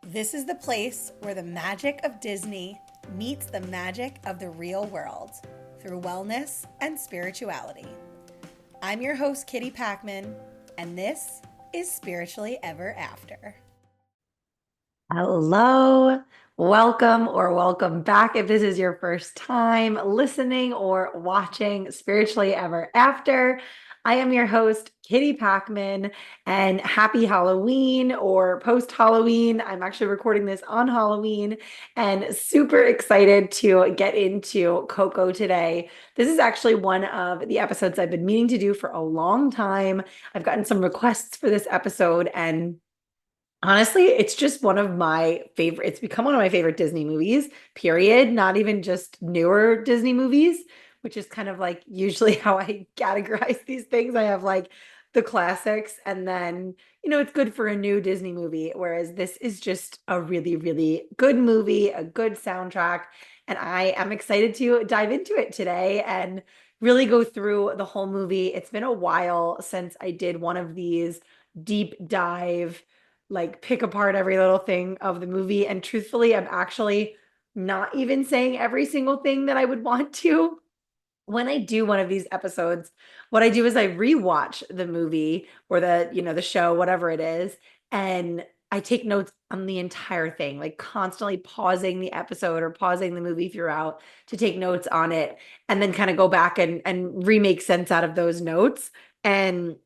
This is the place where the magic of Disney meets the magic of the real world through wellness and spirituality. I'm your host, Kitty Packman, and this is Spiritually Ever After. Hello, welcome or welcome back if this is your first time listening or watching Spiritually Ever After. I am your host, Kitty Packman, and happy Halloween or post Halloween. I'm actually recording this on Halloween and super excited to get into Coco today. This is actually one of the episodes I've been meaning to do for a long time. I've gotten some requests for this episode, and honestly, it's just one of my favorite. It's become one of my favorite Disney movies, period. Not even just newer Disney movies, which is kind of like usually how I categorize these things. I have like the classics, and then, it's good for a new Disney movie. Whereas this is just a really, really good movie, a good soundtrack. And I am excited to dive into it today and really go through the whole movie. It's been a while since I did one of these deep dive, like pick apart every little thing of the movie. And truthfully, I'm actually not even saying every single thing that I would want to. When I do one of these episodes, what I do is I rewatch the movie or the show, whatever it is, and I take notes on the entire thing, like constantly pausing the episode or pausing the movie throughout to take notes on it, and then kind of go back and remake sense out of those notes. And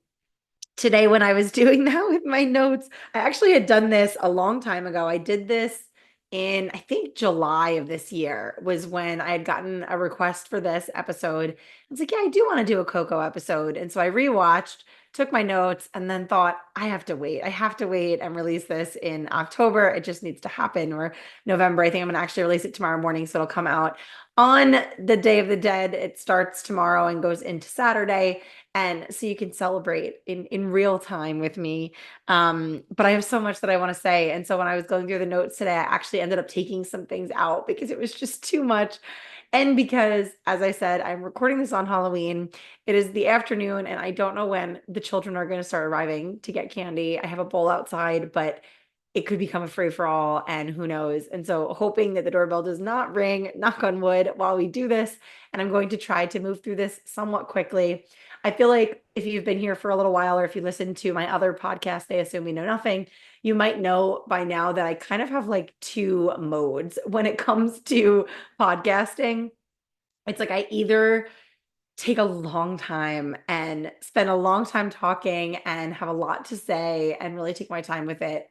today, when I was doing that with my notes, I actually had done this a long time ago. I did this in, I think, July of this year was when I had gotten a request for this episode. I was like, yeah, I do want to do a Coco episode. And so I rewatched, took my notes, and then thought, I have to wait. I have to wait and release this in October. It just needs to happen, or November. I think I'm going to actually release it tomorrow morning. So it'll come out on the Day of the Dead. It starts tomorrow and goes into Saturday, and so you can celebrate in real time with me. But I have so much that I want to say, and so when I was going through the notes today, I actually ended up taking some things out because it was just too much. And because, as I said, I'm recording this on Halloween. It is the afternoon, and I don't know when the children are going to start arriving to get candy. I have a bowl outside, but it could become a free for all, and who knows. And so, hoping that the doorbell does not ring, knock on wood, while we do this. And I'm going to try to move through this somewhat quickly. I feel like if you've been here for a little while, or if you listen to my other podcast, They Assume We Know Nothing, you might know by now that I kind of have like two modes when it comes to podcasting. It's like I either take a long time and spend a long time talking and have a lot to say and really take my time with it.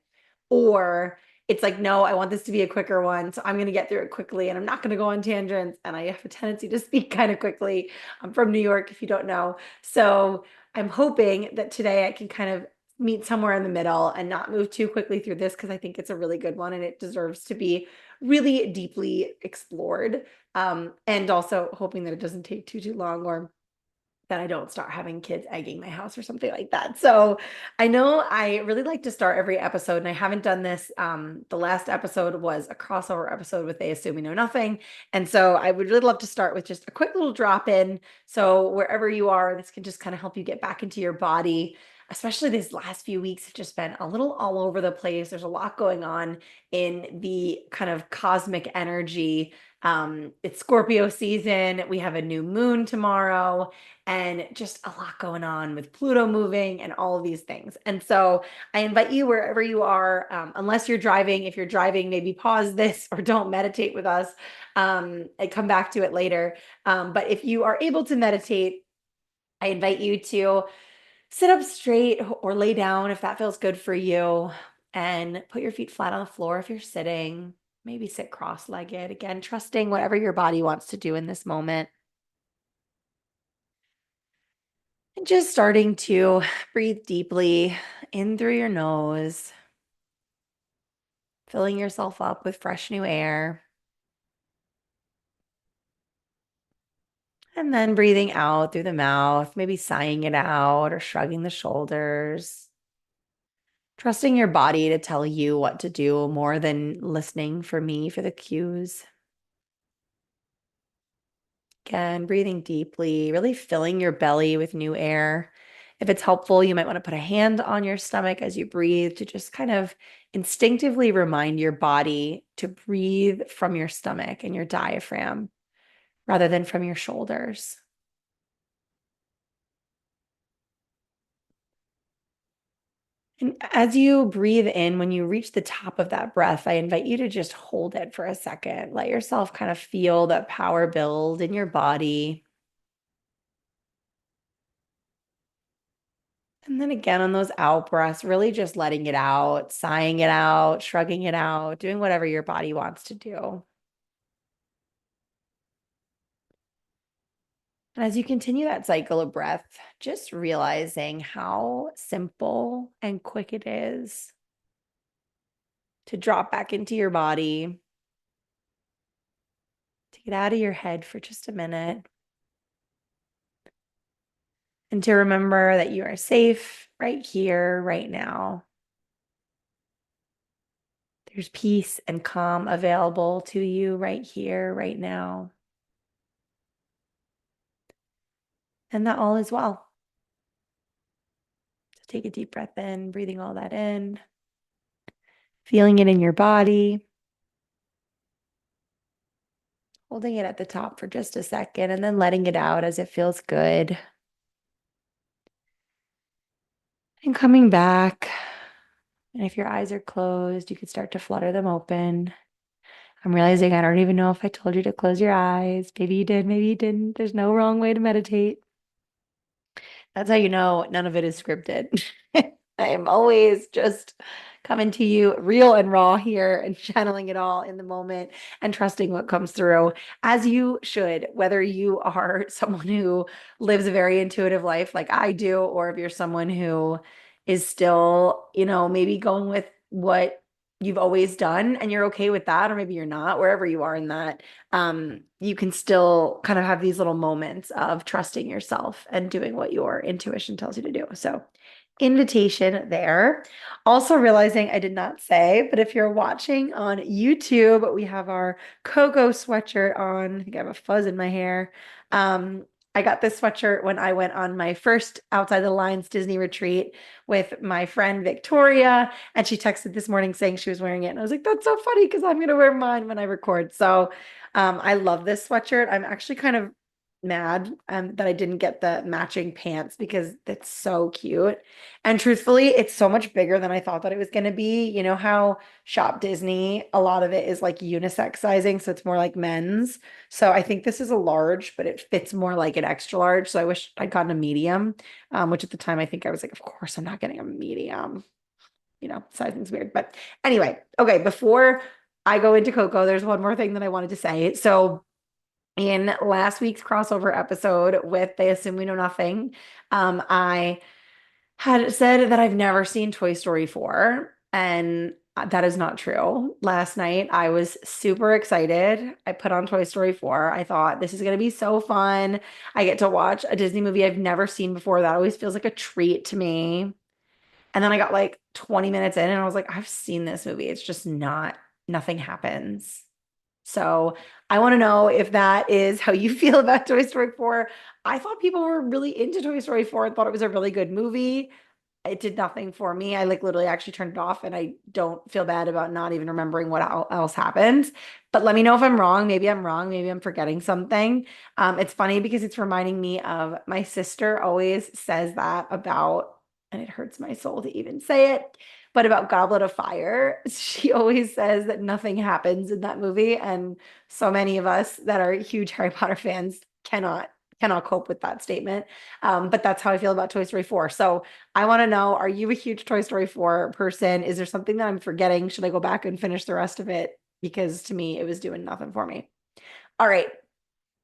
Or it's like, no, I want this to be a quicker one. So I'm going to get through it quickly and I'm not going to go on tangents. And I have a tendency to speak kind of quickly. I'm from New York, if you don't know. So I'm hoping that today I can kind of meet somewhere in the middle and not move too quickly through this, because I think it's a really good one and it deserves to be really deeply explored. And also hoping that it doesn't take too long, or that I don't start having kids egging my house or something like that. So I know I really like to start every episode, and I haven't done this. The last episode was a crossover episode with They Assume We Know Nothing. And so I would really love to start with just a quick little drop in. So wherever you are, this can just kind of help you get back into your body. Especially these last few weeks have just been a little all over the place. There's a lot going on in the kind of cosmic energy. It's Scorpio season. We have a new moon tomorrow, and just a lot going on with Pluto moving and all of these things. And so I invite you, wherever you are, unless you're driving. If you're driving, maybe pause this or don't meditate with us, and come back to it later. But if you are able to meditate, I invite you to sit up straight or lay down if that feels good for you, and put your feet flat on the floor if you're sitting. Maybe sit cross-legged, again, trusting whatever your body wants to do in this moment. And just starting to breathe deeply in through your nose, filling yourself up with fresh new air. And then breathing out through the mouth, maybe sighing it out or shrugging the shoulders. Trusting your body to tell you what to do more than listening for me for the cues. Again, breathing deeply, really filling your belly with new air. If it's helpful, you might want to put a hand on your stomach as you breathe to just kind of instinctively remind your body to breathe from your stomach and your diaphragm rather than from your shoulders. And as you breathe in, when you reach the top of that breath, I invite you to just hold it for a second. Let yourself kind of feel that power build in your body. And then again, on those out breaths, really just letting it out, sighing it out, shrugging it out, doing whatever your body wants to do. And as you continue that cycle of breath, just realizing how simple and quick it is to drop back into your body, to get out of your head for just a minute, and to remember that you are safe right here, right now. There's peace and calm available to you right here, right now. And that all is well. So take a deep breath in, breathing all that in, feeling it in your body, holding it at the top for just a second, and then letting it out as it feels good. And coming back. And if your eyes are closed, you could start to flutter them open. I'm realizing I don't even know if I told you to close your eyes. Maybe you did, maybe you didn't. There's no wrong way to meditate. That's how you know none of it is scripted. I am always just coming to you real and raw here and channeling it all in the moment and trusting what comes through, as you should, whether you are someone who lives a very intuitive life like I do, or if you're someone who is still, maybe going with what you've always done and you're okay with that, or maybe you're not, wherever you are in that, you can still kind of have these little moments of trusting yourself and doing what your intuition tells you to do. So invitation there. Also realizing I did not say, but if you're watching on YouTube, we have our Coco sweatshirt on. I think I have a fuzz in my hair. I got this sweatshirt when I went on my first Outside the Lines Disney retreat with my friend Victoria, and she texted this morning saying she was wearing it. And I was like, that's so funny because I'm going to wear mine when I record. So I love this sweatshirt. I'm actually kind of mad that I didn't get the matching pants because it's so cute. And truthfully, it's so much bigger than I thought that it was going to be. You know how Shop Disney, a lot of it is like unisex sizing, so it's more like men's. So I think this is a large, but it fits more like an extra large. So I wish I'd gotten a medium, which at the time I think I was like, of course I'm not getting a medium. Sizing's weird. But anyway, okay, before I go into Coco, there's one more thing that I wanted to say. So in last week's crossover episode with They Assume We Know Nothing, I had said that I've never seen Toy Story 4, and that is not true. Last night, I was super excited. I put on Toy Story 4. I thought this is going to be so fun. I get to watch a Disney movie I've never seen before. That always feels like a treat to me. And then I got like 20 minutes in and I was like, I've seen this movie. It's just nothing happens. So I want to know if that is how you feel about Toy Story 4. I thought people were really into Toy Story 4 and thought it was a really good movie. It did nothing for me. I like literally actually turned it off and I don't feel bad about not even remembering what else happened. But let me know if I'm wrong. Maybe I'm wrong. Maybe I'm forgetting something. It's funny because it's reminding me of my sister always says that about, and it hurts my soul to even say it, but about Goblet of Fire. She always says that nothing happens in that movie. And so many of us that are huge Harry Potter fans cannot cope with that statement. But that's how I feel about Toy Story 4. So I want to know, are you a huge Toy Story 4 person? Is there something that I'm forgetting? Should I go back and finish the rest of it? Because to me, it was doing nothing for me. All right.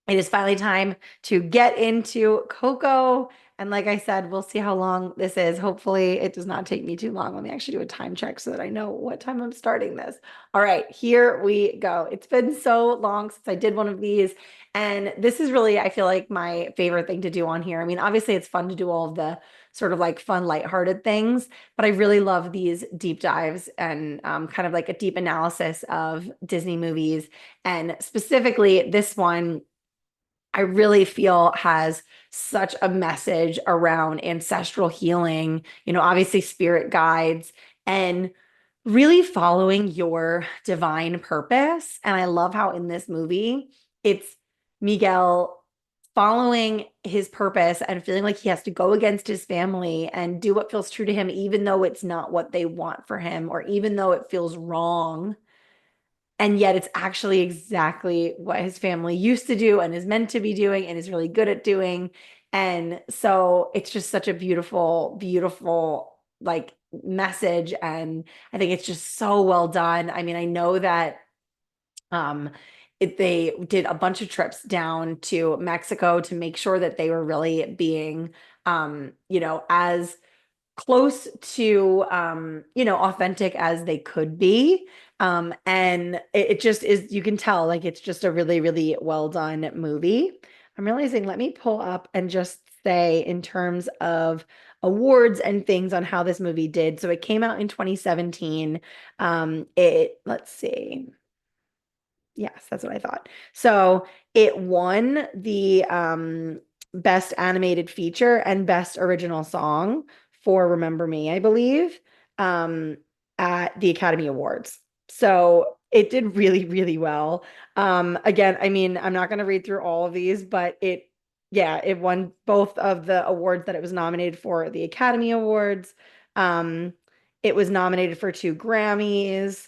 It is finally time to get into Coco. And like I said, we'll see how long this is. Hopefully, it does not take me too long. Let me actually do a time check so that I know what time I'm starting this. All right, here we go. It's been so long since I did one of these. And this is really, I feel like, my favorite thing to do on here. I mean, obviously, it's fun to do all of the sort of like fun, lighthearted things, but I really love these deep dives and kind of like a deep analysis of Disney movies. And specifically, this one I really feel has such a message around ancestral healing, obviously spirit guides and really following your divine purpose. And I love how in this movie, it's Miguel following his purpose and feeling like he has to go against his family and do what feels true to him, even though it's not what they want for him, or even though it feels wrong. And yet it's actually exactly what his family used to do and is meant to be doing and is really good at doing. And so it's just such a beautiful, beautiful like message. And I think it's just so well done. I mean, I know that um they did a bunch of trips down to Mexico to make sure that they were really being as close to authentic as they could be. And it just is, you can tell like it's just a really, really well done movie. I'm realizing, let me pull up and just say in terms of awards and things on how this movie did. So it came out in 2017. Let's see. Yes, that's what I thought. So it won the Best Animated Feature and Best Original Song for Remember Me, I believe, um, at the Academy Awards. So it did really, really well. Again, I mean, I'm not going to read through all of these, but yeah, it won both of the awards that it was nominated for at the Academy Awards. Um, it was nominated for 2 Grammys.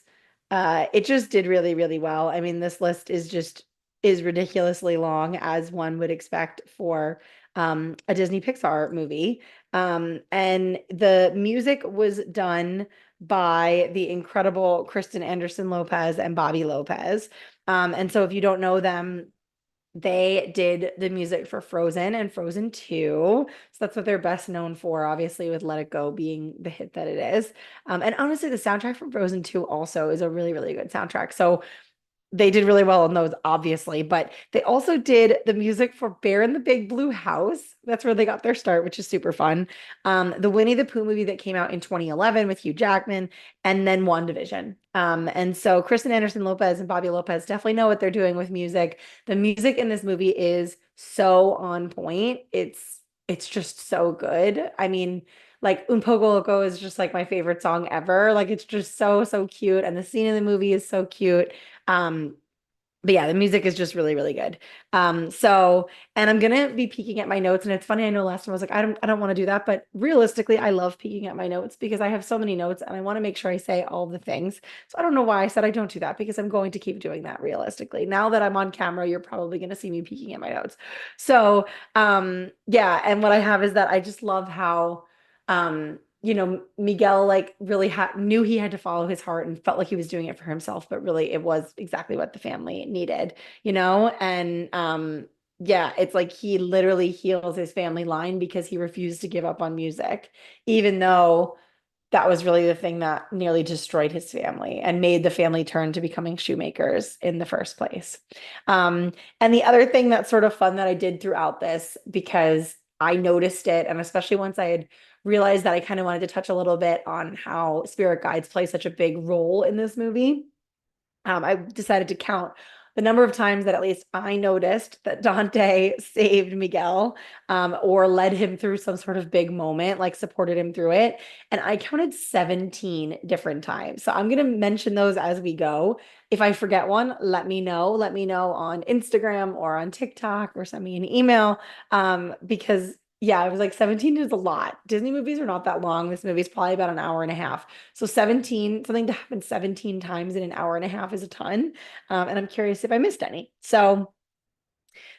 It just did really, really well. I mean, this list is ridiculously long, as one would expect for a Disney Pixar movie. And the music was done by the incredible Kristen Anderson Lopez and Bobby Lopez. And so if you don't know them, they did the music for Frozen and Frozen 2. So that's what they're best known for, obviously, with Let It Go being the hit that it is. And honestly, the soundtrack from Frozen 2 also is a really, really good soundtrack. So they did really well on those, obviously, but they also did the music for Bear in the Big Blue House. That's where they got their start, which is super fun. The Winnie the Pooh movie that came out in 2011 with Hugh Jackman, and then WandaVision. And so Kristen Anderson Lopez and Bobby Lopez definitely know what they're doing with music. The music in this movie is so on point. It's just so good. I mean, like Un Poco Loco is just like my favorite song ever. Like it's just so, so cute. And the scene in the movie is so cute. Um, but yeah, the music is just really, really good. And I'm gonna be peeking at my notes. And it's funny, I know last time I was like, I don't want to do that, but realistically, I love peeking at my notes because I have so many notes and I want to make sure I say all the things. So I don't know why I said I don't do that because I'm going to keep doing that realistically. Now that I'm on camera, you're probably gonna see me peeking at my notes. So yeah, and what I have is that I just love how Miguel like really knew he had to follow his heart and felt like he was doing it for himself, but really it was exactly what the family needed. And yeah, it's like he literally heals his family line because he refused to give up on music, even though that was really the thing that nearly destroyed his family and made the family turn to becoming shoemakers in the first place. And the other thing that's sort of fun that I did throughout this, because I noticed it, and especially once I had realized that I kind of wanted to touch a little bit on how spirit guides play such a big role in this movie. I decided to count the number of times that at least I noticed that Dante saved Miguel, or led him through some sort of big moment, like supported him through it. And I counted 17 different times. So I'm going to mention those as we go. If I forget one, let me know. Let me know on Instagram or on TikTok or send me an email. Because yeah, I was like 17 is a lot. Disney movies are not that long. This movie is probably about an hour and a half. So 17, something to happen 17 times in an hour and a half is a ton. And I'm curious if I missed any. So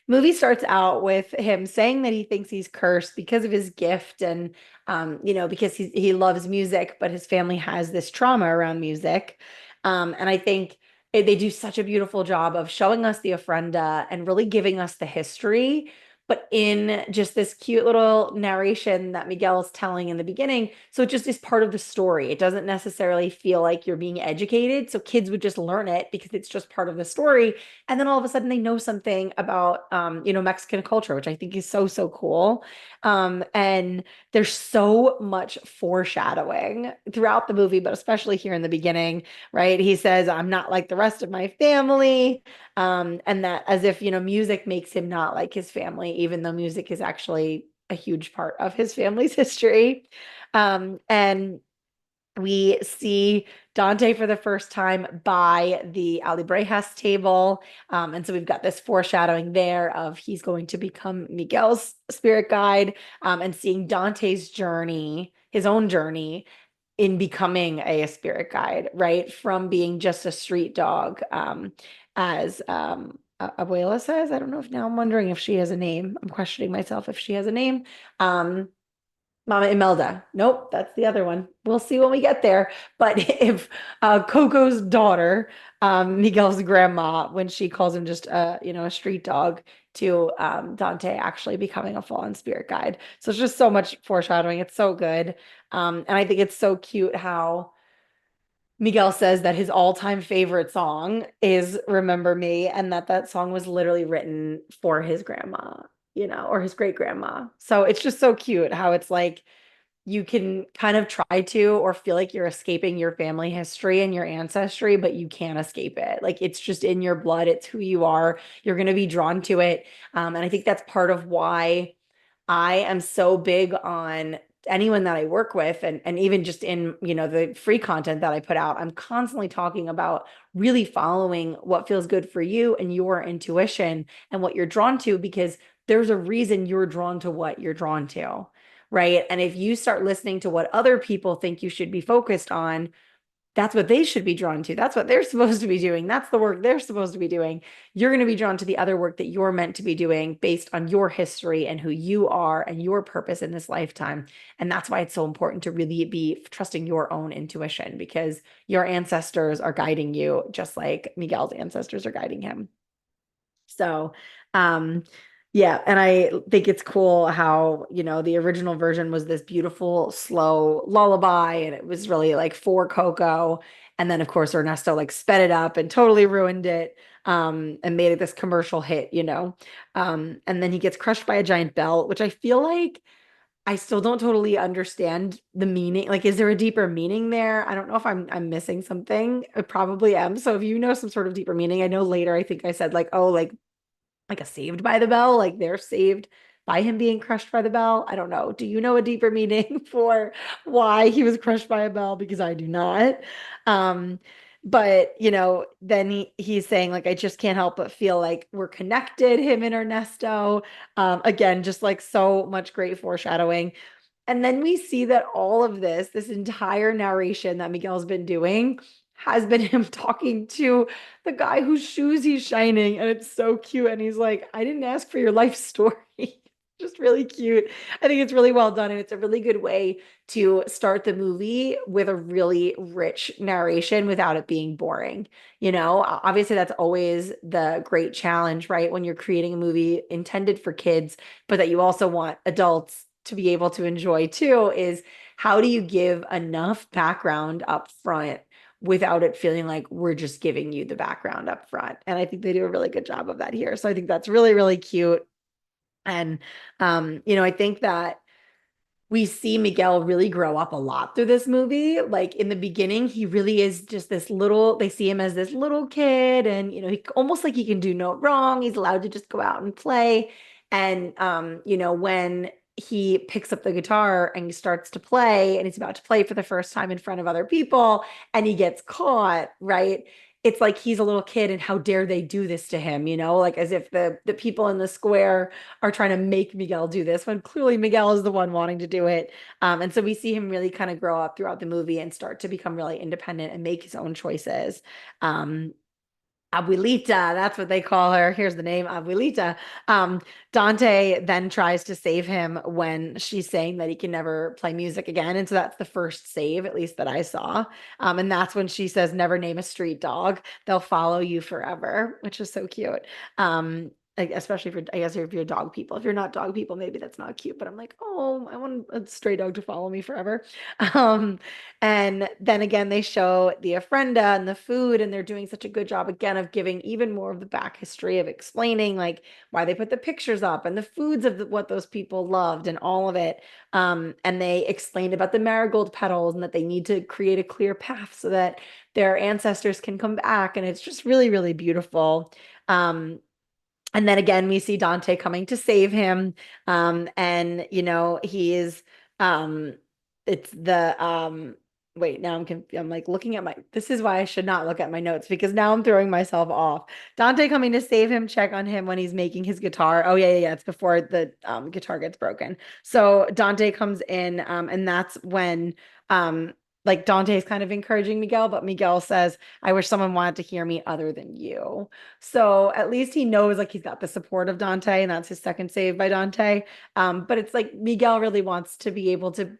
movie starts out with him saying that he thinks he's cursed because of his gift and because he loves music, but his family has this trauma around music. And I think they do such a beautiful job of showing us the ofrenda and really giving us the history, but in just this cute little narration that Miguel is telling in the beginning. So it just is part of the story. It doesn't necessarily feel like you're being educated. So kids would just learn it because it's just part of the story. And then all of a sudden they know something about Mexican culture, which I think is so, so cool. And there's so much foreshadowing throughout the movie, but especially here in the beginning, right? He says, I'm not like the rest of my family. And that as if, music makes him not like his family, even though music is actually a huge part of his family's history. And We see Dante for the first time by the Alibrejas table. And so we've got this foreshadowing there of he's going to become Miguel's spirit guide, and seeing Dante's journey, his own journey in becoming a spirit guide, right? From being just a street dog, as Abuela says. I don't know if now I'm wondering if she has a name. I'm questioning myself if she has a name. Um, Mama Imelda. Nope, that's the other one. We'll see when we get there. But if Coco's daughter, Miguel's grandma, when she calls him just a street dog, to Dante actually becoming a fallen spirit guide. So it's just so much foreshadowing. It's so good. And I think it's so cute how Miguel says that his all-time favorite song is Remember Me, and that song was literally written for his grandma, or his great grandma. So it's just so cute how it's like you can kind of try to or feel like you're escaping your family history and your ancestry, but you can't escape it. Like it's just in your blood, it's who you are. You're going to be drawn to it. And I think that's part of why I am so big on anyone that I work with, and even just in, the free content that I put out, I'm constantly talking about really following what feels good for you and your intuition and what you're drawn to, because there's a reason you're drawn to what you're drawn to, right? And if you start listening to what other people think you should be focused on, that's what they should be drawn to. That's what they're supposed to be doing. That's the work they're supposed to be doing. You're going to be drawn to the other work that you're meant to be doing based on your history and who you are and your purpose in this lifetime. And that's why it's so important to really be trusting your own intuition, because your ancestors are guiding you just like Miguel's ancestors are guiding him. So, um, yeah, and I think it's cool how, the original version was this beautiful, slow lullaby, and it was really like for Coco. And then, of course, Ernesto like sped it up and totally ruined it, and made it this commercial hit. And then he gets crushed by a giant bell, which I feel like I still don't totally understand the meaning. Like, is there a deeper meaning there? I don't know if I'm missing something. I probably am. So if you know some sort of deeper meaning, I know later I think I said like, oh, like a saved by the bell, like they're saved by him being crushed by the bell. I don't know. Do you know a deeper meaning for why he was crushed by a bell? Because I do not. Um, but then he's saying like I just can't help but feel like we're connected, him and Ernesto. Again, just like so much great foreshadowing. And then we see that all of this entire narration that Miguel's been doing has been him talking to the guy whose shoes he's shining. And it's so cute. And he's like, I didn't ask for your life story. Just really cute. I think it's really well done. And it's a really good way to start the movie with a really rich narration without it being boring. Obviously, that's always the great challenge, right? When you're creating a movie intended for kids, but that you also want adults to be able to enjoy too, is how do you give enough background up front without it feeling like we're just giving you the background up front? And I think they do a really good job of that here. So I think that's really, really cute. And I think that we see Miguel really grow up a lot through this movie. Like in the beginning, he really is just this little, they see him as this little kid, and he almost like he can do no wrong. He's allowed to just go out and play. And when he picks up the guitar and he starts to play, and he's about to play for the first time in front of other people, and he gets caught, right? It's like he's a little kid, and how dare they do this to him, like as if the people in the square are trying to make Miguel do this when clearly Miguel is the one wanting to do it. And so we see him really kind of grow up throughout the movie and start to become really independent and make his own choices. Um, Abuelita, that's what they call her. Here's the name, Abuelita. Dante then tries to save him when she's saying that he can never play music again. And so that's the first save, at least that I saw. And that's when she says, never name a street dog. They'll follow you forever, which is so cute. Like, especially for, I guess, if you're dog people. If you're not dog people, maybe that's not cute. But I'm like, oh, I want a stray dog to follow me forever. Um, and then again, they show the ofrenda and the food, and they're doing such a good job again of giving even more of the back history of explaining like why they put the pictures up and the foods of what those people loved and all of it. And they explained about the marigold petals and that they need to create a clear path so that their ancestors can come back. And it's just really, really beautiful. And then again, we see Dante coming to save him. And he is, um, it's the wait, now I'm like looking at this is why I should not look at my notes because now I'm throwing myself off. Dante coming to save him, check on him when he's making his guitar. Oh yeah, yeah, yeah. It's before the guitar gets broken. So Dante comes in, and that's when um like Dante's kind of encouraging Miguel, but Miguel says, I wish someone wanted to hear me other than you. So at least he knows like he's got the support of Dante, and that's his second save by Dante. But it's like Miguel really wants to be able to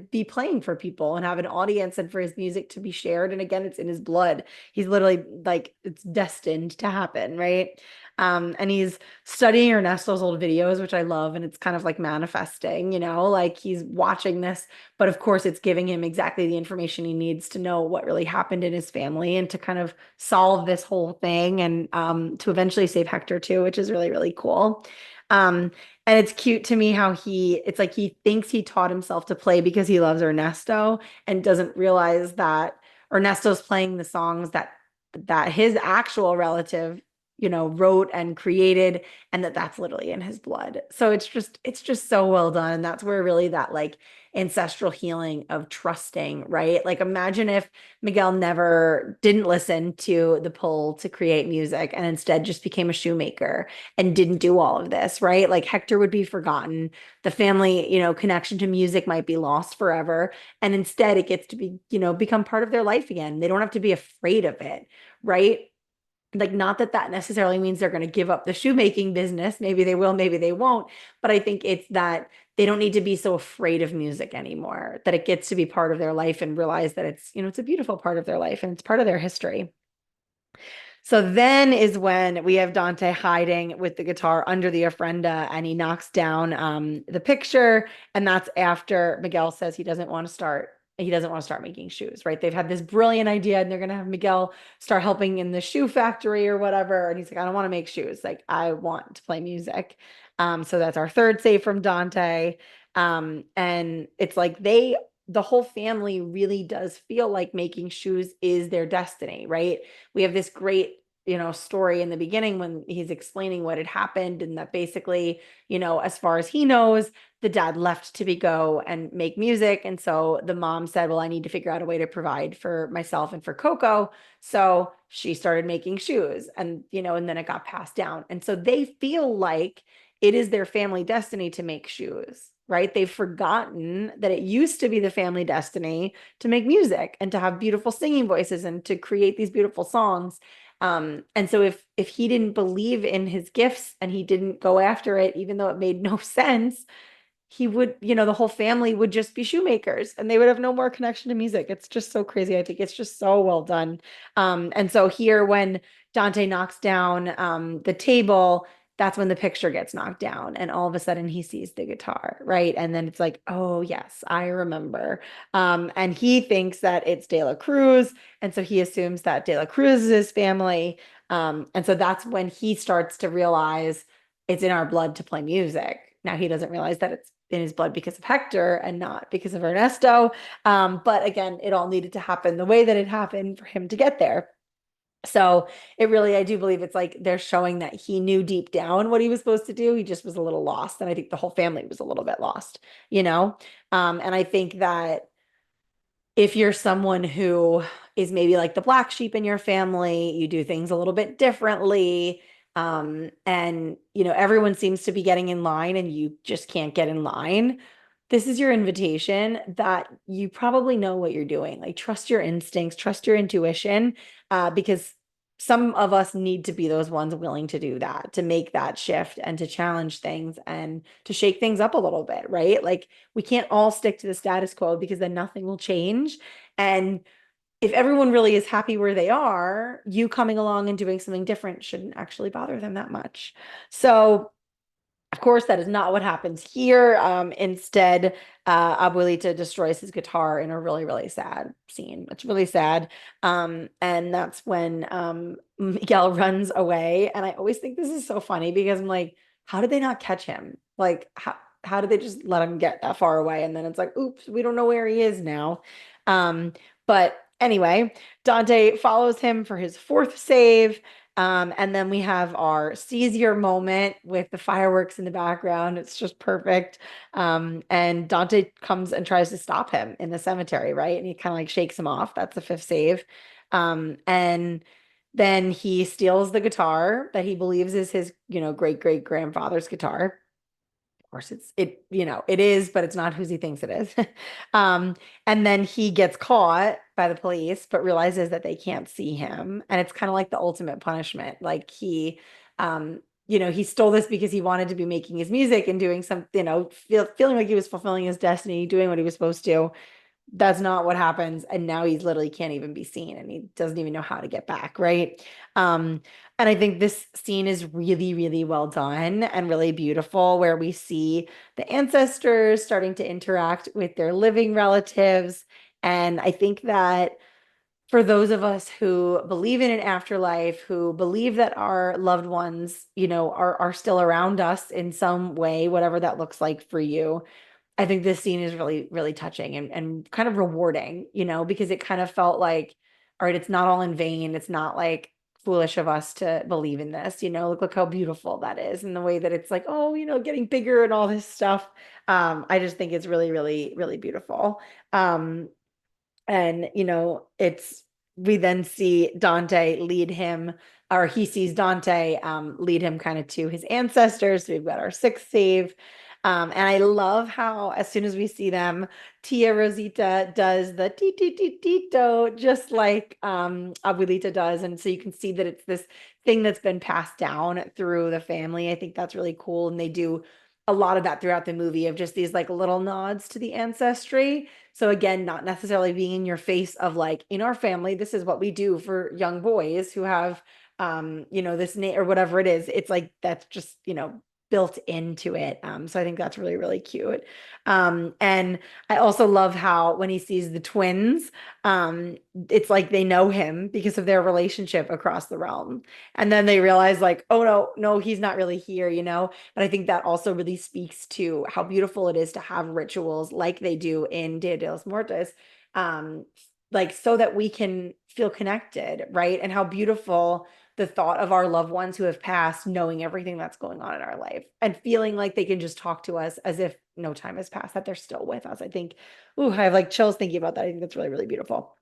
be playing for people and have an audience and for his music to be shared. And again, it's in his blood. He's literally like it's destined to happen, right? And he's studying Ernesto's old videos, which I love, and it's kind of like manifesting, like he's watching this, but of course it's giving him exactly the information he needs to know what really happened in his family and to kind of solve this whole thing and to eventually save Hector too, which is really, really cool. Um, and it's cute to me how it's like he thinks he taught himself to play because he loves Ernesto and doesn't realize that Ernesto's playing the songs that his actual relative, wrote and created, and that's literally in his blood. So it's just so well done. And that's where really that like ancestral healing of trusting, right? Like imagine if Miguel never didn't listen to the pull to create music and instead just became a shoemaker and didn't do all of this, right? Like Hector would be forgotten. The family, connection to music might be lost forever. And instead it gets to be, become part of their life again. They don't have to be afraid of it, right? Like, not that that necessarily means they're going to give up the shoemaking business. Maybe they will, maybe they won't. But I think it's that they don't need to be so afraid of music anymore, that it gets to be part of their life and realize that it's a beautiful part of their life and it's part of their history. So then is when we have Dante hiding with the guitar under the ofrenda and he knocks down the picture. And that's after Miguel says he doesn't want to start making shoes, right? They've had this brilliant idea and they're going to have Miguel start helping in the shoe factory or whatever. And he's like, I don't want to make shoes. Like, I want to play music. So that's our third save from Dante. And it's like the whole family really does feel like making shoes is their destiny, right? We have this great story in the beginning when he's explaining what had happened and that basically, as far as he knows, the dad left to go and make music. And so the mom said, well, I need to figure out a way to provide for myself and for Coco. So she started making shoes and then it got passed down. And so they feel like it is their family destiny to make shoes, right? They've forgotten that it used to be the family destiny to make music and to have beautiful singing voices and to create these beautiful songs. And so if he didn't believe in his gifts and he didn't go after it, even though it made no sense, he would, the whole family would just be shoemakers and they would have no more connection to music. It's just so crazy. I think it's just so well done. And so here when Dante knocks down the table, that's when the picture gets knocked down and all of a sudden he sees the guitar, right? And then it's like, oh yes, I remember. And he thinks that it's De La Cruz. And so he assumes that De La Cruz is his family. And so that's when he starts to realize it's in our blood to play music. Now he doesn't realize that it's in his blood because of Hector and not because of Ernesto. But again, it all needed to happen the way that it happened for him to get there. So it really, I do believe it's like they're showing that he knew deep down what he was supposed to do. He just was a little lost. And I think the whole family was a little bit lost, you know? And I think that if you're someone who is maybe like the black sheep in your family, you do things a little bit differently. And everyone seems to be getting in line and you just can't get in line. This is your invitation that you probably know what you're doing. Like trust your instincts, trust your intuition, because some of us need to be those ones willing to do that, to make that shift and to challenge things and to shake things up a little bit, right? Like we can't all stick to the status quo because then nothing will change. And if everyone really is happy where they are, you coming along and doing something different shouldn't actually bother them that much. So of course, that is not what happens here. Instead, Abuelita destroys his guitar in a really, really sad scene. It's really sad. And that's when Miguel runs away. And I always think this is so funny because I'm like, how did they not catch him? Like, how did they just let him get that far away? And then it's like, oops, we don't know where he is now. But anyway, Dante follows him for his fourth save. And then we have our seize your moment with the fireworks in the background. It's just perfect. And Dante comes and tries to stop him in the cemetery, right? And he kind of like shakes him off. That's the fifth save. And then he steals the guitar that he believes is his, great great grandfather's guitar. Of course, it is, but it's not who he thinks it is. Um, and then he gets caught by the police, but realizes that they can't see him. And it's kind of like the ultimate punishment. Like he stole this because he wanted to be making his music and doing some, feeling like he was fulfilling his destiny, doing what he was supposed to. That's not what happens. And now he's literally can't even be seen and he doesn't even know how to get back, right? Um, and I think this scene is really, really well done and really beautiful, where we see the ancestors starting to interact with their living relatives. And I think that for those of us who believe in an afterlife, who believe that our loved ones, are still around us in some way, whatever that looks like for you, I think this scene is really, really touching and kind of rewarding, because it kind of felt like, all right, it's not all in vain. It's not like foolish of us to believe in this, look how beautiful that is. And the way that it's like, oh, getting bigger and all this stuff. I just think it's really, really, really beautiful. And we then see Dante lead him, or he sees Dante lead him kind of to his ancestors. So we've got our sixth save. And I love how as soon as we see them, Tia Rosita does the tito, just like Abuelita does. And so you can see that it's this thing that's been passed down through the family. I think that's really cool. And they do a lot of that throughout the movie, of just these like little nods to the ancestry. So again, not necessarily being in your face of like, in our family, this is what we do for young boys who have this name or whatever it is. It's like that's just, built into it. So I think that's really, really cute. And I also love how when he sees the twins, it's like they know him because of their relationship across the realm. And then they realize like, oh no, no, he's not really here, But I think that also really speaks to how beautiful it is to have rituals like they do in Dia de los Muertos, um, like so that we can feel connected, right? And how beautiful the thought of our loved ones who have passed, knowing everything that's going on in our life and feeling like they can just talk to us as if no time has passed, that they're still with us. I think, ooh, I have like chills thinking about that. I think that's really, really beautiful.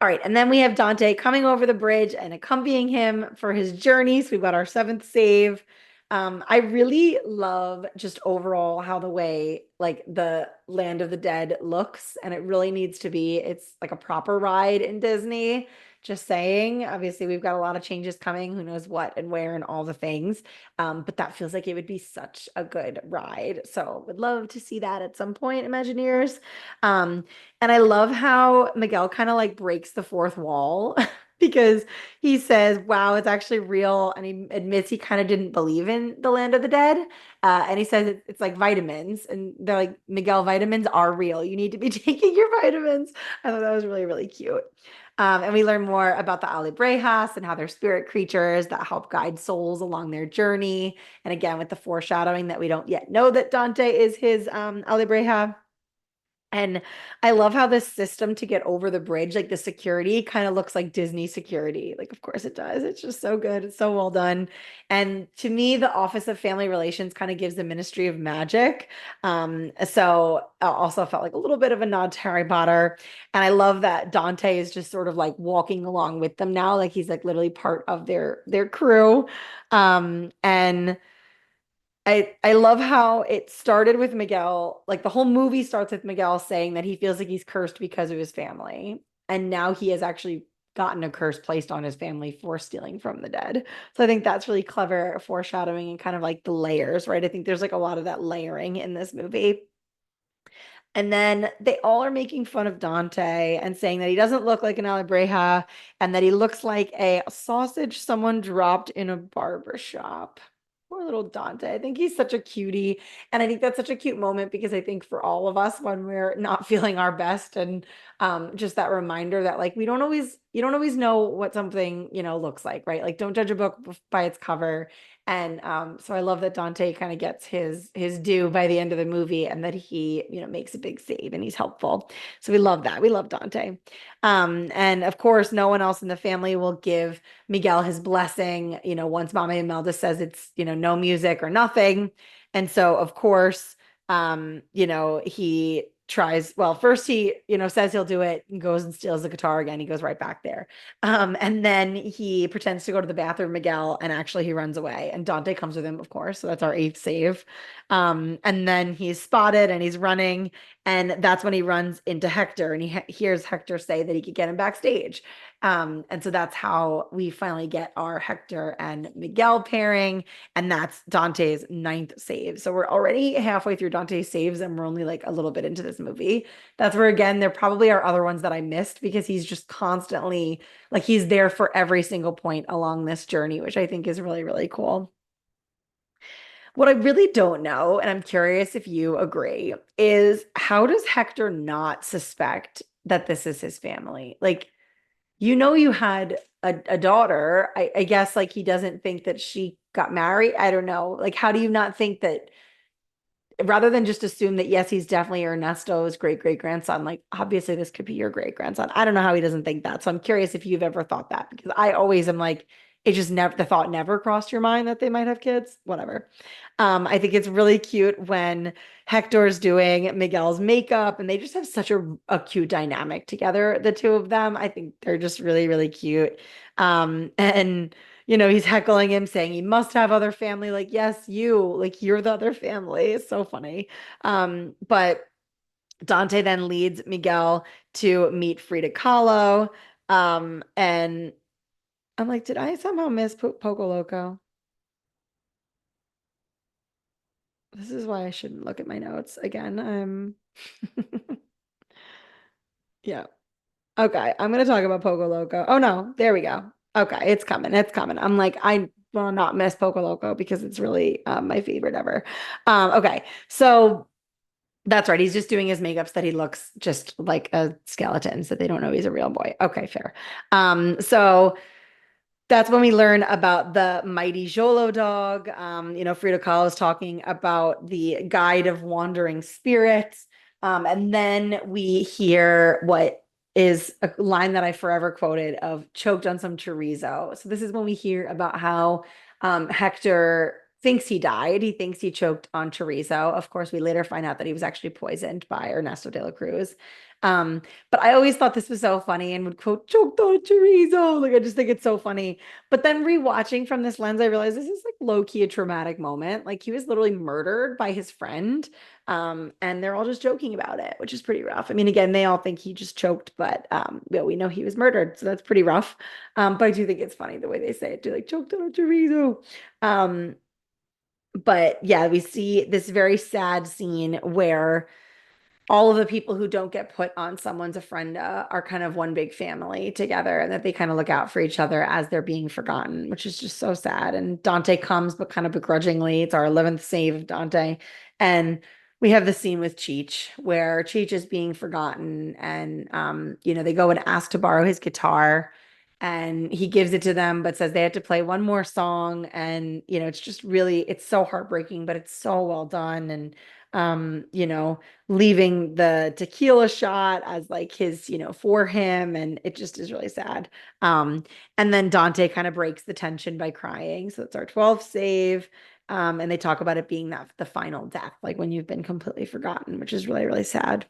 All right. And then we have Dante coming over the bridge and accompanying him for his journey. So we've got our seventh save. I really love just overall how the way like the Land of the Dead looks, and it really needs to be, it's like a proper ride in Disney. Just saying, obviously we've got a lot of changes coming, who knows what and where and all the things. But that feels like it would be such a good ride. So would love to see that at some point, Imagineers. Um, and I love how Miguel kind of like breaks the fourth wall because he says, wow, it's actually real. And he admits he kind of didn't believe in the Land of the Dead. And he says it's like vitamins. And they're like, Miguel, vitamins are real. You need to be taking your vitamins. I thought that was really, really cute. And we learn more about the Alibrejas and how they're spirit creatures that help guide souls along their journey. And again, with the foreshadowing that we don't yet know that Dante is his Alibreja. And I love how this system to get over the bridge, like the security kind of looks like Disney security. Like, of course it does. It's just so good. It's so well done. And to me, the Office of Family Relations kind of gives the Ministry of Magic. So I also felt like a little bit of a nod to Harry Potter. And I love that Dante is just sort of like walking along with them now. Like he's like literally part of their crew. And I love how it started with Miguel, like the whole movie starts with Miguel saying that he feels like he's cursed because of his family. And now he has actually gotten a curse placed on his family for stealing from the dead. So I think that's really clever foreshadowing and kind of like the layers, right? I think there's like a lot of that layering in this movie. And then they all are making fun of Dante and saying that he doesn't look like an Alibreja and that he looks like a sausage someone dropped in a barber shop. Poor little Dante. I think he's such a cutie. And I think that's such a cute moment because I think for all of us when we're not feeling our best and just that reminder that like we don't always you don't always know what something, looks like, right? Like don't judge a book by its cover. And so I love that Dante kind of gets his due by the end of the movie and that he, makes a big save and he's helpful. So we love that. We love Dante. And of course, no one else in the family will give Miguel his blessing, once Mama Imelda says it's, no music or nothing. And so, of course, he tries, well, first he, says he'll do it and goes and steals the guitar again. He goes right back there. And then he pretends to go to the bathroom, Miguel, and actually he runs away. And Dante comes with him, of course. So that's our eighth save. And then he's spotted and he's running. And that's when he runs into Hector and he hears Hector say that he could get him backstage. And so that's how we finally get our Hector and Miguel pairing. And that's Dante's ninth save. So we're already halfway through Dante's saves and we're only like a little bit into this movie. That's where, again, there probably are other ones that I missed because he's just constantly like he's there for every single point along this journey, which I think is really, really cool. What I really don't know, and I'm curious if you agree, is how does Hector not suspect that this is his family? Like, you had a daughter. I guess like he doesn't think that she got married. I don't know. Like, how do you not think that rather than just assume that yes, he's definitely Ernesto's great great grandson, like obviously this could be your great grandson. I don't know how he doesn't think that. So I'm curious if you've ever thought that because I always am like, it just never the thought never crossed your mind that they might have kids. Whatever. I think it's really cute when Hector's doing Miguel's makeup and they just have such a cute dynamic together, the two of them. I think they're just really, really cute. And he's heckling him, saying he must have other family. Like, yes, like you're the other family. It's so funny. But Dante then leads Miguel to meet Frida Kahlo. And I'm like, did I somehow miss Poco Loco? This is why I shouldn't look at my notes again. Yeah. Okay, I'm gonna talk about Poco Loco. Oh no, there we go. Okay, it's coming. It's coming. I'm like, I will not miss Poco Loco because it's really my favorite ever. Okay, so that's right. He's just doing his makeup so that he looks just like a skeleton, so they don't know he's a real boy. Okay, fair. So that's when we learn about the mighty Jolo dog. Frida Kahlo is talking about the guide of wandering spirits. And then we hear what is a line that I forever quoted of choked on some chorizo. So this is when we hear about how Hector thinks he died. He thinks he choked on chorizo. Of course, we later find out that he was actually poisoned by Ernesto de la Cruz. But I always thought this was so funny and would quote choked on chorizo. Like I just think it's so funny. But then rewatching from this lens, I realized this is like low-key a traumatic moment. Like he was literally murdered by his friend. And they're all just joking about it, which is pretty rough. I mean, again, they all think he just choked, but we know he was murdered, so that's pretty rough. But I do think it's funny the way they say it, do like choked on a chorizo. Um, but yeah, we see this very sad scene where all of the people who don't get put on someone's ofrenda are kind of one big family together and that they kind of look out for each other as they're being forgotten, which is just so sad. And Dante comes, but kind of begrudgingly. It's our 11th save of Dante. And we have the scene with Cheech where Cheech is being forgotten and, they go and ask to borrow his guitar and he gives it to them, but says they have to play one more song. And, it's just really, it's so heartbreaking, but it's so well done. And, leaving the tequila shot as like his, for him. And it just is really sad. And then Dante kind of breaks the tension by crying. So it's our 12th save. And they talk about it being the final death, like when you've been completely forgotten, which is really, really sad.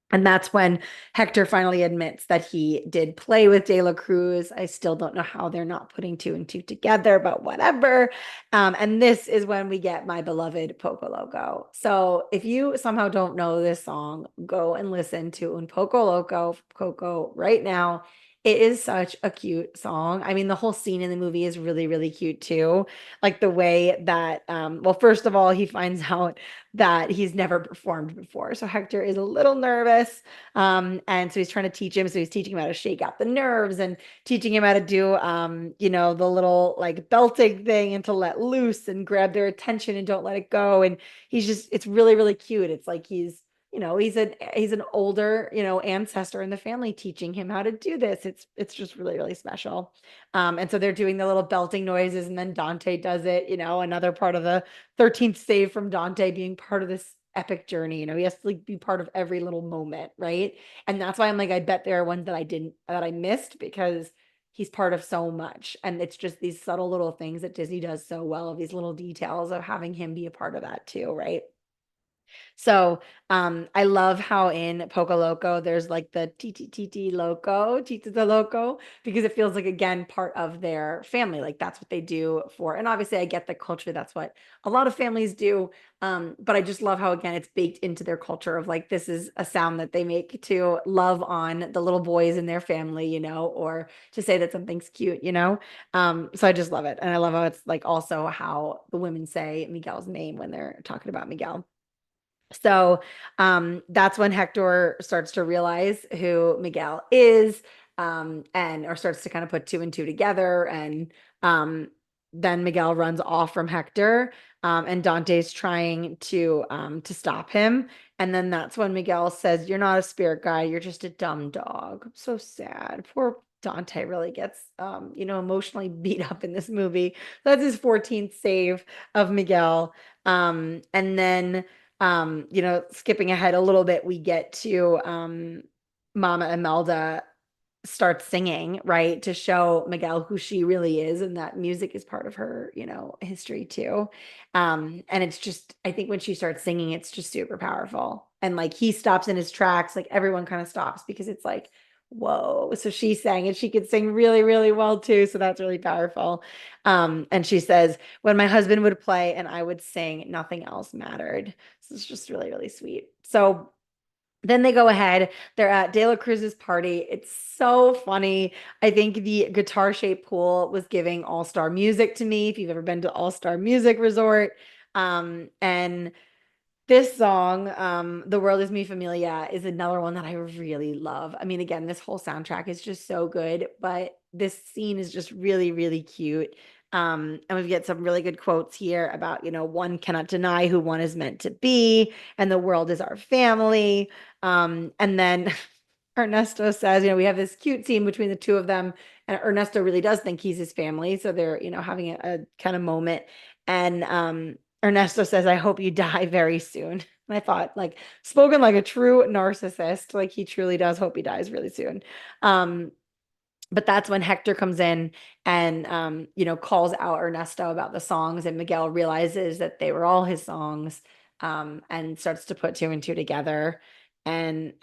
And that's when Hector finally admits that he did play with De La Cruz. I still don't know how they're not putting two and two together, but whatever. And this is when we get my beloved Poco Loco. So if you somehow don't know this song, go and listen to Un Poco Loco, Coco right now. It is such a cute song. I mean, the whole scene in the movie is really, really cute too. Like the way that, well, first of all, he finds out that he's never performed before. So Hector is a little nervous. And so he's trying to teach him. So he's teaching him how to shake out the nerves and teaching him how to do, the little like belting thing and to let loose and grab their attention and don't let it go. And it's really, really cute. It's like he's, he's an older, ancestor in the family teaching him how to do this. It's just really, really special. And so they're doing the little belting noises, and then Dante does it, another part of the 13th save from Dante being part of this epic journey. He has to like be part of every little moment, right? And that's why I'm like, I bet there are ones that I missed because he's part of so much. And it's just these subtle little things that Disney does so well, of these little details of having him be a part of that too, right? So I love how in Poco Loco there's like the TTTT Loco, Tita the Loco, because it feels like again part of their family. Like that's what they do for. And obviously I get the culture, that's what a lot of families do. But I just love how again it's baked into their culture of like this is a sound that they make to love on the little boys in their family, or to say that something's cute. So I just love it. And I love how it's like also how the women say Miguel's name when they're talking about Miguel. So that's when Hector starts to realize who Miguel is, and or starts to kind of put two and two together. And um, then Miguel runs off from Hector, and Dante's trying to stop him. And then that's when Miguel says, "You're not a spirit guy. You're just a dumb dog." So sad. Poor Dante really gets emotionally beat up in this movie. That's his 14th save of Miguel. And then skipping ahead a little bit, we get to Mama Imelda starts singing, right, to show Miguel who she really is, and that music is part of her, history too. And it's just, I think when she starts singing, it's just super powerful. And like he stops in his tracks, like everyone kind of stops because it's like, whoa. So she sang and she could sing really, really well too. So that's really powerful. And she says, when my husband would play and I would sing, nothing else mattered. So it's just really, really sweet. So then they go ahead. They're at De La Cruz's party. It's so funny. I think the guitar shaped pool was giving all-star music to me. If you've ever been to All-Star Music Resort. And this song, The World Is Mi Familia, is another one that I really love. I mean, again, this whole soundtrack is just so good, but this scene is just really, really cute. And we get some really good quotes here about, one cannot deny who one is meant to be, and the world is our family. And then Ernesto says, we have this cute scene between the two of them, and Ernesto really does think he's his family. So they're, having a kind of moment. And Ernesto says, I hope you die very soon. And I thought, like, spoken like a true narcissist, like he truly does hope he dies really soon. But that's when Hector comes in and calls out Ernesto about the songs, and Miguel realizes that they were all his songs, and starts to put two and two together. And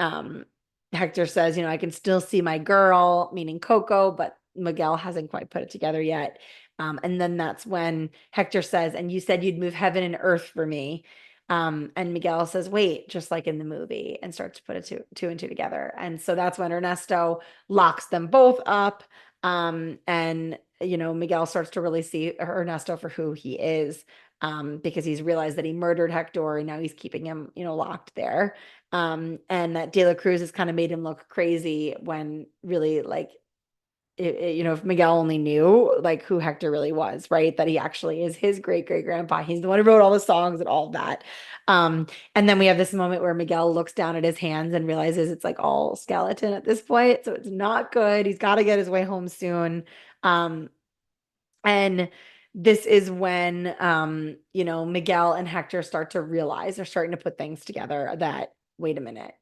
Hector says, I can still see my girl, meaning Coco, but Miguel hasn't quite put it together yet. And then that's when Hector says, and you said you'd move heaven and earth for me. And Miguel says, wait, just like in the movie, and starts to put two and two together. And so that's when Ernesto locks them both up. And Miguel starts to really see Ernesto for who he is, because he's realized that he murdered Hector and now he's keeping him, locked there. And that De La Cruz has kind of made him look crazy when really like if Miguel only knew like who Hector really was, right? That he actually is his great great grandpa. He's the one who wrote all the songs and all of that. And then we have this moment where Miguel looks down at his hands and realizes it's like all skeleton at this point. So it's not good. He's got to get his way home soon. And this is when Miguel and Hector start to realize they're starting to put things together that, wait a minute,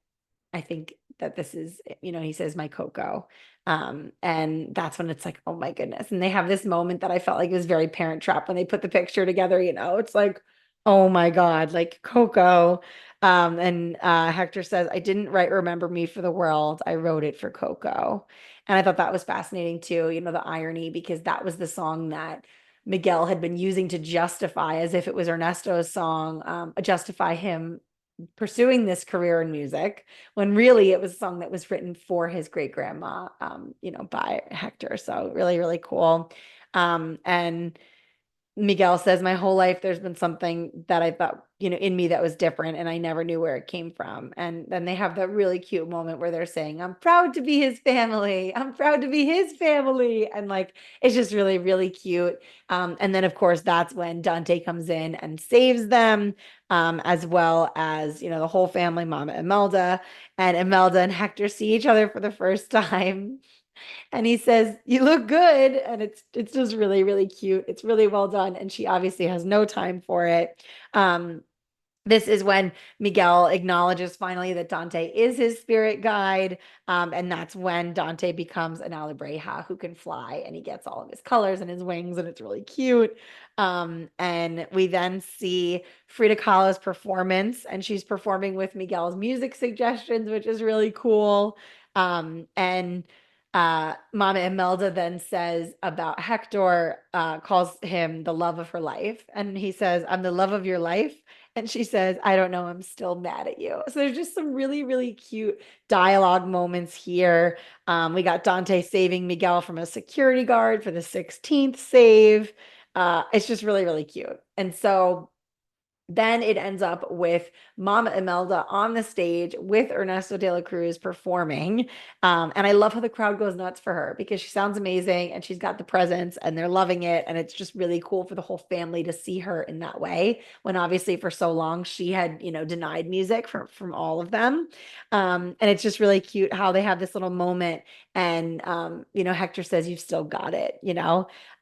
I think that this is, he says, my Coco. And that's when it's like, oh my goodness. And they have this moment that I felt like it was very Parent Trap when they put the picture together, it's like, oh my God, like Coco. And Hector says, I didn't write Remember Me for the World. I wrote it for Coco. And I thought that was fascinating too, the irony, because that was the song that Miguel had been using to justify, as if it was Ernesto's song, justify him pursuing this career in music, when really it was a song that was written for his great grandma, by Hector. So really, really cool. And Miguel says, my whole life there's been something that I thought, in me that was different and I never knew where it came from. And then they have that really cute moment where they're saying, I'm proud to be his family. I'm proud to be his family. And like, it's just really, really cute. And then, of course, that's when Dante comes in and saves them, as well as, the whole family, Mama Imelda. And Imelda and Hector see each other for the first time. And he says, "You look good." And it's just really, really cute. It's really well done. And she obviously has no time for it. This is when Miguel acknowledges finally that Dante is his spirit guide. And that's when Dante becomes an Alabreja who can fly and he gets all of his colors and his wings, and it's really cute. And we then see Frida Kahlo's performance, and she's performing with Miguel's music suggestions, which is really cool. And Mama Imelda then says about Hector, calls him the love of her life. And he says, I'm the love of your life. And she says, I don't know, I'm still mad at you. So there's just some really, really cute dialogue moments here. We got Dante saving Miguel from a security guard for the 16th save. It's just really, really cute. And so then it ends up with Mama Imelda on the stage with Ernesto de la Cruz performing. And I love how the crowd goes nuts for her because she sounds amazing and she's got the presence and they're loving it. And it's just really cool for the whole family to see her in that way when obviously for so long she had, denied music from all of them. And it's just really cute how they have this little moment and, Hector says, you've still got it.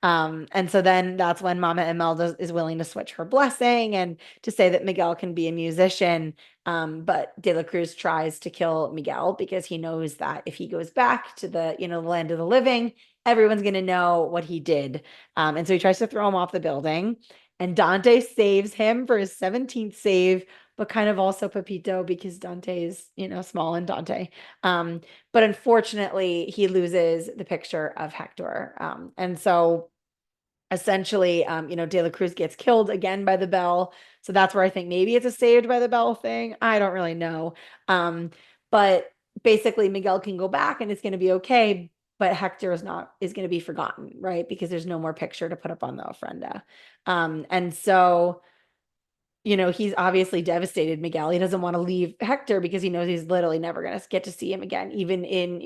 And so then that's when Mama Imelda is willing to switch her blessing and to say that Miguel can be a musician. But De La Cruz tries to kill Miguel because he knows that if he goes back to the land of the living, everyone's going to know what he did. And so he tries to throw him off the building. And Dante saves him for his 17th save, but kind of also Pepito because Dante is, small and Dante. But unfortunately, he loses the picture of Hector. And so essentially, De La Cruz gets killed again by the bell. So that's where I think maybe it's a saved by the bell thing. I don't really know. But basically Miguel can go back and it's going to be okay. But Hector is going to be forgotten, right? Because there's no more picture to put up on the ofrenda. And so he's obviously devastated, Miguel. He doesn't want to leave Hector because he knows he's literally never going to get to see him again, even in,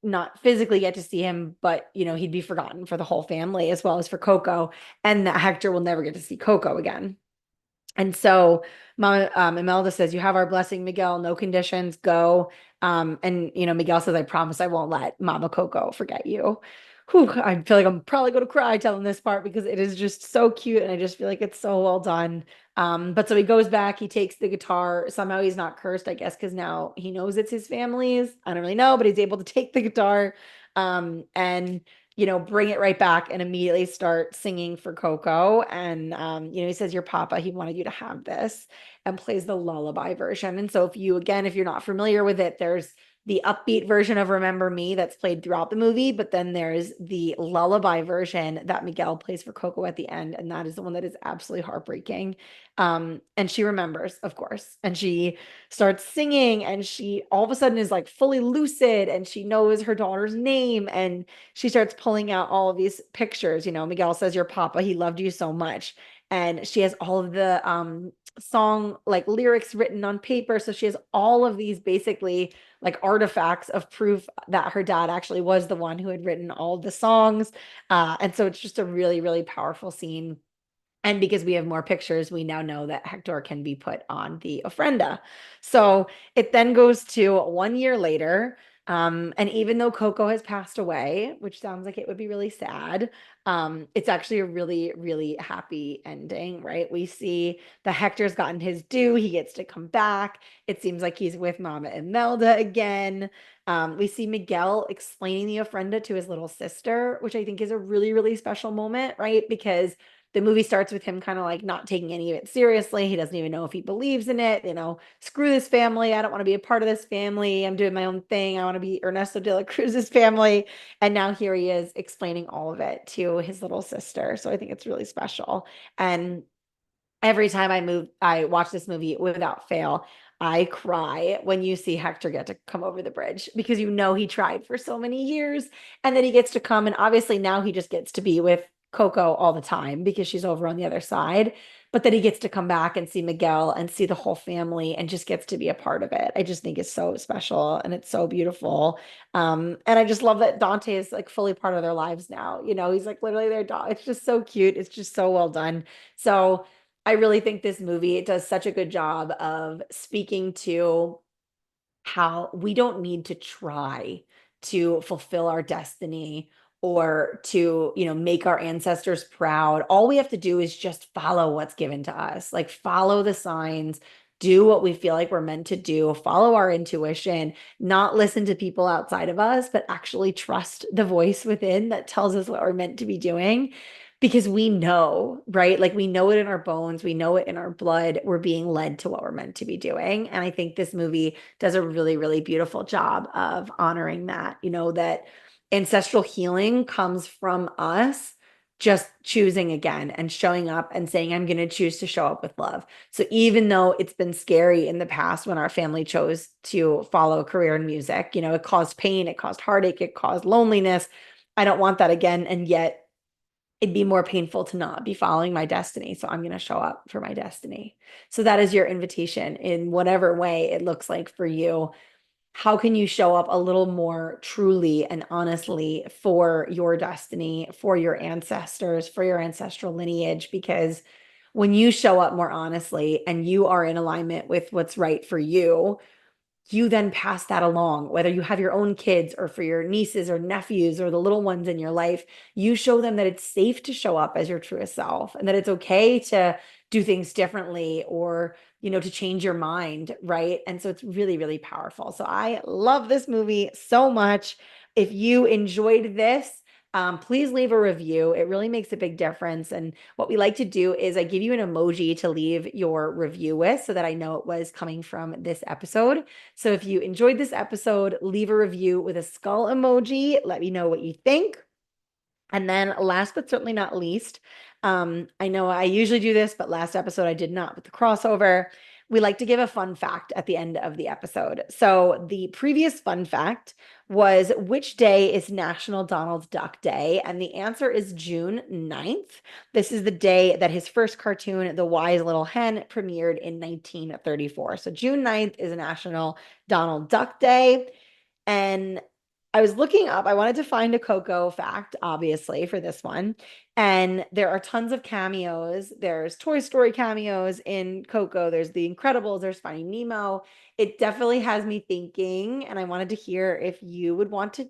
not physically get to see him, but, he'd be forgotten for the whole family as well as for Coco, and that Hector will never get to see Coco again. And so Mama Imelda says, you have our blessing, Miguel, no conditions, go. And, Miguel says, I promise I won't let Mama Coco forget you. Whew, I feel like I'm probably going to cry telling this part because it is just so cute. And I just feel like it's so well done. But so he goes back, he takes the guitar. Somehow he's not cursed, I guess, because now he knows it's his family's. I don't really know, but he's able to take the guitar. And bring it right back and immediately start singing for Coco. And, he says, your papa, he wanted you to have this, and plays the lullaby version. And so if you're not familiar with it, there's the upbeat version of Remember Me that's played throughout the movie, but then there's the lullaby version that Miguel plays for Coco at the end. And that is the one that is absolutely heartbreaking. And she remembers, of course, and she starts singing and she all of a sudden is like fully lucid and she knows her daughter's name and she starts pulling out all of these pictures. Miguel says, your papa, he loved you so much. And she has all of the song like lyrics written on paper. So she has all of these basically like artifacts of proof that her dad actually was the one who had written all of the songs. And so it's just a really, really powerful scene. And because we have more pictures, we now know that Hector can be put on the ofrenda. So it then goes to 1 year later. And even though Coco has passed away, which sounds like it would be really sad, it's actually a really, really happy ending, right? We see that Hector's gotten his due. He gets to come back. It seems like he's with Mama Imelda again. We see Miguel explaining the ofrenda to his little sister, which I think is a really, really special moment, right? Because the movie starts with him kind of like not taking any of it seriously. He doesn't even know if he believes in it. Screw this family. I don't want to be a part of this family. I'm doing my own thing. I want to be Ernesto de la Cruz's family. And now here he is explaining all of it to his little sister. So I think it's really special. And every time I watch this movie without fail, I cry when you see Hector get to come over the bridge because he tried for so many years and then he gets to come and obviously now he just gets to be with Coco all the time because she's over on the other side. But then he gets to come back and see Miguel and see the whole family and just gets to be a part of it. I just think it's so special and it's so beautiful. And I just love that Dante is like fully part of their lives now. He's like literally their dog. It's just so cute. It's just so well done. So I really think this movie, it does such a good job of speaking to how we don't need to try to fulfill our destiny or to, make our ancestors proud. All we have to do is just follow what's given to us, like follow the signs, do what we feel like we're meant to do, follow our intuition, not listen to people outside of us, but actually trust the voice within that tells us what we're meant to be doing. Because we know, right? Like we know it in our bones, we know it in our blood. We're being led to what we're meant to be doing. And I think this movie does a really, really beautiful job of honoring that, that ancestral healing comes from us just choosing again and showing up and saying, I'm going to choose to show up with love. So even though it's been scary in the past when our family chose to follow a career in music, it caused pain, it caused heartache, it caused loneliness. I don't want that again. And yet, it'd be more painful to not be following my destiny. So I'm going to show up for my destiny. So that is your invitation in whatever way it looks like for you. How can you show up a little more truly and honestly for your destiny, for your ancestors, for your ancestral lineage? Because when you show up more honestly and you are in alignment with what's right for you then pass that along, whether you have your own kids or for your nieces or nephews or the little ones in your life. You show them that it's safe to show up as your truest self and that it's okay to do things differently or, to change your mind, right? And so it's really, really powerful. So I love this movie so much. If you enjoyed this, please leave a review. It really makes a big difference. And what we like to do is I give you an emoji to leave your review with so that I know it was coming from this episode. So if you enjoyed this episode, leave a review with a skull emoji. Let me know what you think. And then last but certainly not least, I know I usually do this, but last episode I did not with the crossover. We like to give a fun fact at the end of the episode. So the previous fun fact was, which day is National Donald Duck Day? And the answer is June 9th. This is the day that his first cartoon, The Wise Little Hen, premiered in 1934. So June 9th is National Donald Duck Day. And I was looking up, I wanted to find a Coco fact, obviously, for this one. And there are tons of cameos. There's Toy Story cameos in Coco. There's The Incredibles. There's Finding Nemo. It definitely has me thinking. And I wanted to hear if you would want to,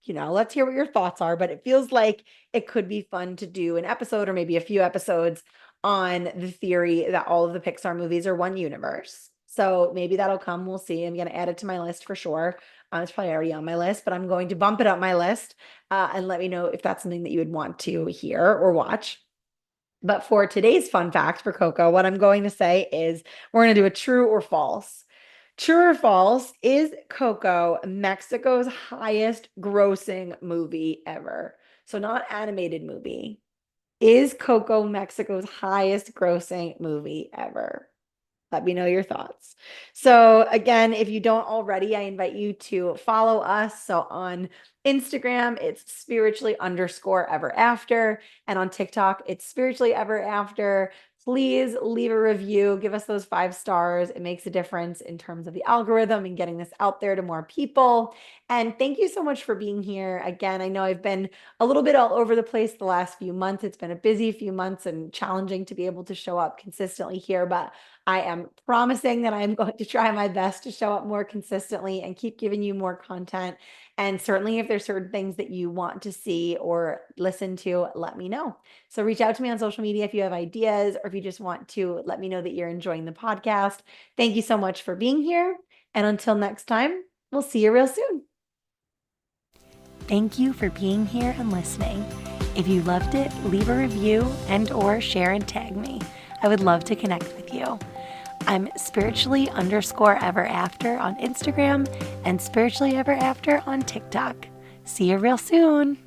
let's hear what your thoughts are. But it feels like it could be fun to do an episode or maybe a few episodes on the theory that all of the Pixar movies are one universe. So maybe that'll come. We'll see. I'm going to add it to my list for sure. It's probably already on my list, but I'm going to bump it up my list and let me know if that's something that you would want to hear or watch. But for today's fun fact for Coco, what I'm going to say is we're going to do a true or false. True or false, is Coco Mexico's highest grossing movie ever? So not animated movie. Is Coco Mexico's highest grossing movie ever? Let me know your thoughts. So again, if you don't already, I invite you to follow us. So on Instagram, it's spiritually_ever after. And on TikTok, it's spiritually ever after. Please leave a review. Give us those 5 stars. It makes a difference in terms of the algorithm and getting this out there to more people. And thank you so much for being here. Again, I know I've been a little bit all over the place the last few months. It's been a busy few months and challenging to be able to show up consistently here, but I am promising that I'm going to try my best to show up more consistently and keep giving you more content. And certainly if there's certain things that you want to see or listen to, let me know. So reach out to me on social media if you have ideas or if you just want to let me know that you're enjoying the podcast. Thank you so much for being here. And until next time, we'll see you real soon. Thank you for being here and listening. If you loved it, leave a review and/or share and tag me. I would love to connect with you. I'm spiritually_ever after on Instagram and spiritually ever after on TikTok. See you real soon.